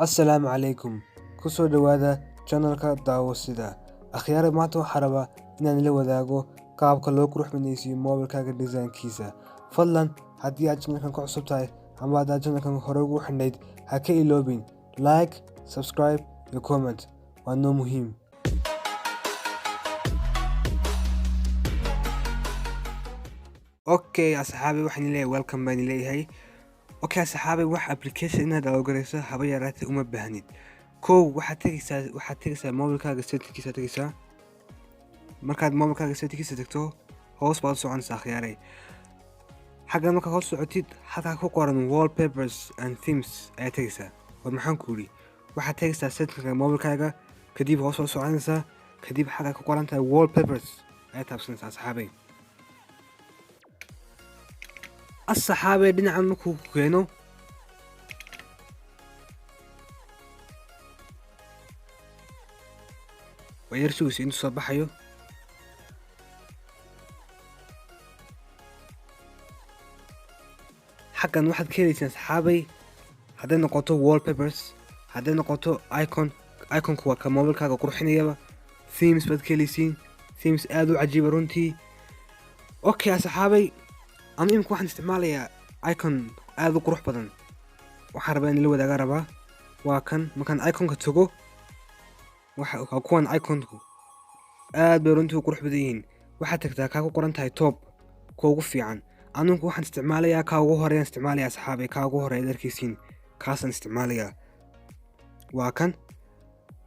Assalaamu calaykum. Ku soo dhawaada channelka Daawashada. Akhyaare maanta waxaan rabaa inaan la wadaago qaabka loo qurux badnaysiiyo moobilkaaga design-kiisa. Fadlan haddii aad channelkan ku cusub tahay ama aad channelkan hore ugu xidhnayd, ha ka iloobin like, subscribe iyo comment. Waa noo muhiim. Okay asxaabi, waxaan leeyahay welcome baan leeyahay. Okay asxaabi, wax application inaad downloadgareyso haba yaraatee uma baahnid. waxaad tegaysaa moobilkaaga settingkiisa tegaysaa. Markaad moobilkaaga settingkiisa tagto, hoos baad u soconaysaa akhyaare. Xagga marka hoos socotid, halkaa ku qoran wallpapers and themes ayaa tegaysaa. War maxaan ku yiri? Waxaad tegaysaa settingka moobilkaaga, kadib hoos baad u soconaysaa, kadib xagga ku qoran tahay wallpapers ayaa taabsanaysaa asxaabi. asxaabi dhinaca markuu ku keeno wayar sugaysa intuu soo baxayo. xaggan waxaad ka helaysaan asxaabay, hadday noqoto wallpapers, hadday noqoto iconku waa ka moobilkaaga qurxinayaba. themes baad ka helaysiin, themes aad u cajiiba runtii. Okay asxaabay, ama imika waxaan isticmaalayaa icon aad u qurux badan. waxaan rabaa in la wadaaga rabaa waa kan. markaan iconka tago, waa kuwan iconku aad bay runtii u qurux badan yihiin. waxaad tagtaa kaa ku qoran tahay top, kuwa ugu fiican. anugu waxaan isticmaalayaa kaa ugu horeeyaan isticmaalayaa asxaabay. kaa ugu horeeya darkiisiin kaasaan isticmaalayaa. waa kan.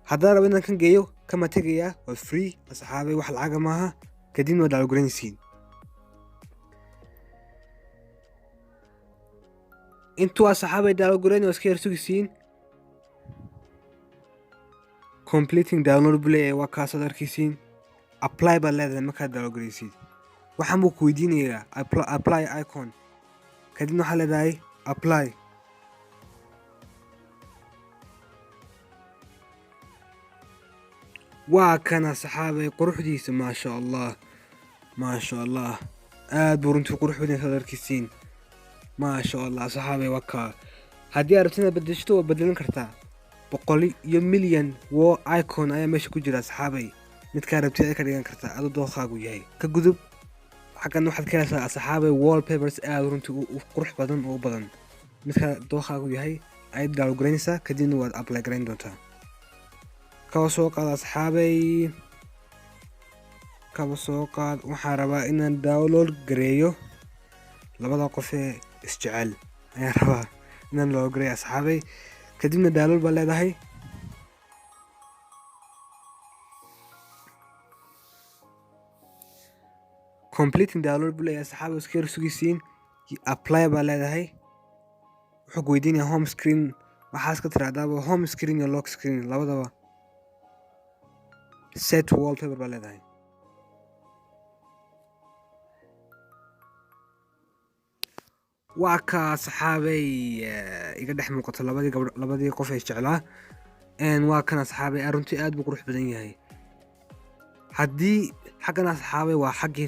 haddaan rabo inaan kan geeyo kama tegayaa, waa free asxaabay, wax lacaga maaha. kadibna waa downloadgareynaysiin. intuu asxaabay downloadgareyn waa iska yar sugisiin. completing download play waa kaasaad arkaysiin. apply baad leedahay markaad downloadgareysid. waxaan buu ku weydiinayaa apply icon, kadibna waxaa leedahay apply. waa kana asxaabay quruxdiisa, maasha allah maasha allah. aad buu runtii qurux badan yahay arkaysiin, maasha allah asxaabay. waa kaa. haddii aad rabto inaad bedeshto waa bedelan kartaa. 100 milyan icon ayaa meesha ku jira asxaabay. midkaa rabtid aad ka dhigan kartaa, aduu dookhaagu yahay. ka gudub. xaggan waxaad ka helaysaa asxaabay wallpapers aad runtii u qurux badan oo u badan. midkaa dookhaagu yahay ayaad downloadgareynaysaa, kadibna waad apply gareyn doontaa. kaba soo qaad asxaabay, kaba soo qaad. waxaan rabaa inaan download gareeyo labada qof ee isjecel. ayaan rabaa inaan download gareeyo asxaabay. kadibna download baa leedahay. completing download buu leeyahay asxaabay, iska yar sugisiin. apply baa leedahay. wuxuu ku weydiinayaa home screen. waxaas ka tiraahdaaba home screen iyo lock screen labadaba. set wallpaper baa leedahay. waa ka asxaabay iga dhex muuqato labadii qof ee jeclaa. waa kan asxaabay runtii aad buu qurux badan yahay. haddii xaggan asxaabay waa xaggii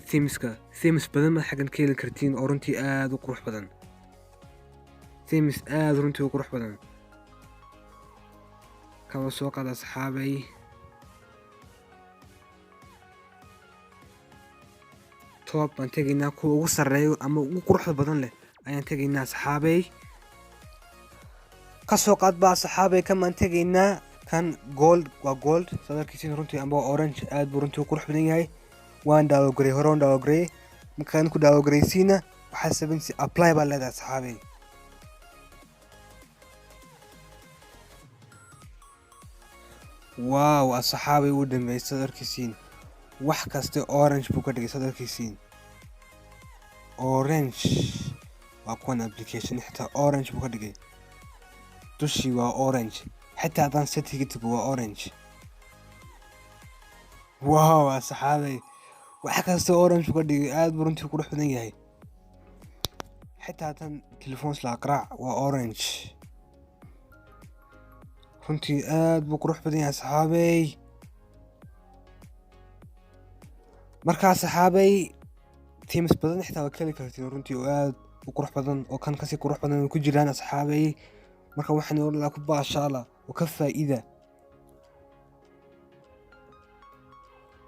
themes badan baad xaggan ka heli kartiin oo runtii aad u qurux badan. themes aad runtii u qurux badan. kaba soo qaad asxaabay. top baan tegaynaa, kuwa ugu sarreeyo ama ugu quruxda badan leh ayaan tegaynaa asxaabay. ka soo qaad baa asxaabay kamaan tegaynaa. kan gold waa gold sadarkiisiin runtii, amba orange aad buu runtii u qurux badan yahay. waan downloadgarey, hore waan downloadgarey. markaan ku downloadgareysiina waxaa sabaynaysa apply baa leedahay asxaabay. waaw asxaabay uu dhameeyay sadarkiisiin. wax kasta orange buu ka dhigay sadarkiisiin. orange waa kuwan application xitaa orange buu ka dhigay. dushii waa orange, xitaa haddaan settingka tago waa orange. waaw asxaabay, wax kasta orange buu ka dhigay. aad buu runtii qurux badan yahay. xitaa haddaan telefoons la aqraac waa orange. runtii aad buu qurux badan yahay asxaabay. markaa asxaabay themes badan xitaa waa ka heli kartiin runtii oo aad u qurux badan, oo kan kasii qurux badan ku jiraan asxaabay. marka waxaan oran lahaa ku baashaala oo ka faa'iida.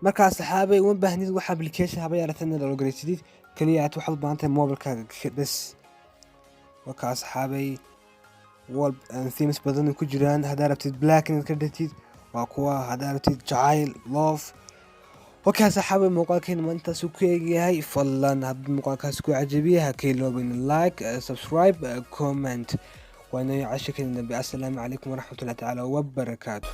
marka asxaabay uma baahnid wax application haba yaraatee inaad download garaysid, kaliya aad waxaad u baahan tahay moobilkaaga bes. marka asxaabay wall themes badan ku jiraan, haddaad rabtid black inaad ka dhigtid waa kuwa, haddaad rabtid jacayl love. okay asxaabay muuqaalkeena maantaasuu ku eegyahay, fadlan haddii muuqaalkaas ku cajabiya ha ka iloobin like, subscribe, comment. waana cashirkeena dambe. assalaamu calaykum waraxmatullahi tacaala wabarakaatu.